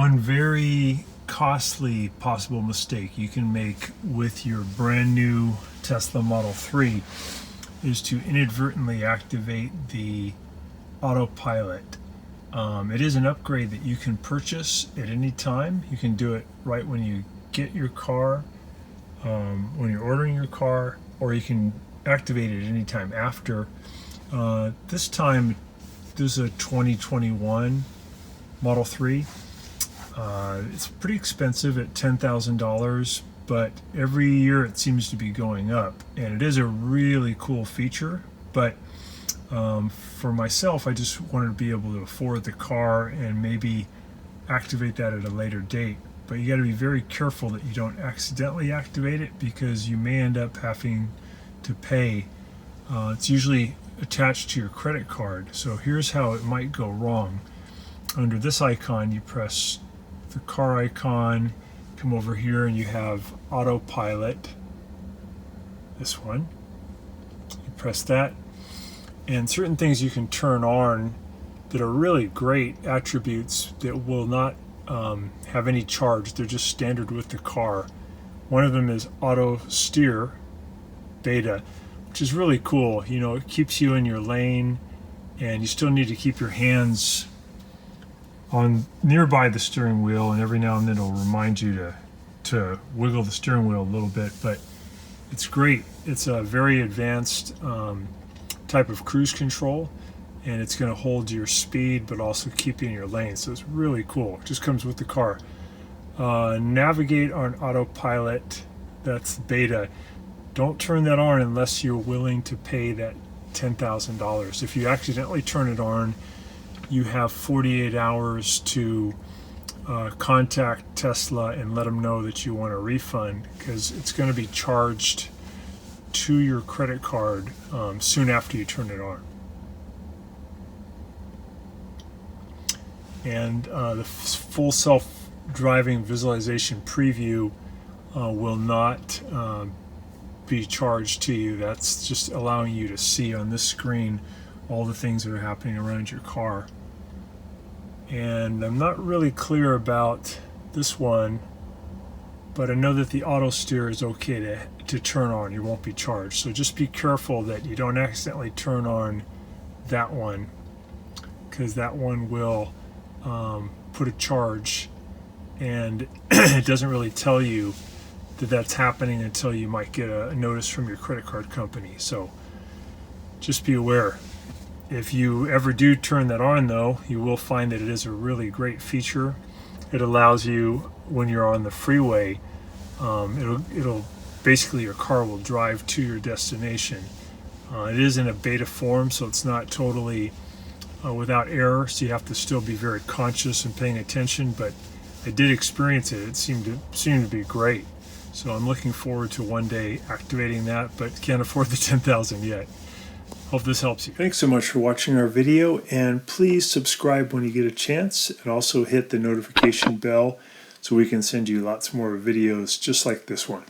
One very costly possible mistake you can make with your brand new Tesla Model 3 is to inadvertently activate the autopilot. It is an upgrade that you can purchase at any time. You can do it right when you get your car, when you're ordering your car, or you can activate it any time after. This time, this is a 2021 Model 3. It's pretty expensive at $10,000, but every year it seems to be going up, and it is a really cool feature. But for myself, I just wanted to be able to afford the car and maybe activate that at a later date. But you got to be very careful that you don't accidentally activate it, because you may end up having to pay. It's usually attached to your credit card. So here's how it might go wrong. Under this icon, you press the car icon, come over here, and you have autopilot, this one. You press that, and certain things you can turn on that are really great attributes that will not have any charge. They're just standard with the car. One of them is auto steer beta, which is really cool. You know, it keeps you in your lane, and you still need to keep your hands on nearby the steering wheel, and every now and then it'll remind you to wiggle the steering wheel a little bit. But it's great. It's a very advanced type of cruise control, and it's going to hold your speed but also keep you in your lane. So it's really cool. It just comes with the car. Navigate on autopilot, that's beta. Don't turn that on unless you're willing to pay that $10,000. If you accidentally turn it on, you have 48 hours to contact Tesla and let them know that you want a refund, because it's going to be charged to your credit card soon after you turn it on. And the full self-driving visualization preview will not be charged to you. That's just allowing you to see on this screen all the things that are happening around your car. And I'm not really clear about this one, but I know that the auto steer is okay to turn on. You won't be charged. So just be careful that you don't accidentally turn on that one, because that one will put a charge, and it doesn't really tell you that that's happening until you might get a notice from your credit card company. So just be aware. If you ever do turn that on, though, you will find that it is a really great feature. It allows you, when you're on the freeway, it'll basically, your car will drive to your destination. It is in a beta form, so it's not totally without error, so you have to still be very conscious and paying attention, but I did experience it. It seemed to be great. So I'm looking forward to one day activating that, but can't afford the $10,000 yet. Hope this helps you. Thanks so much for watching our video, and please subscribe when you get a chance, and also hit the notification bell so we can send you lots more videos just like this one.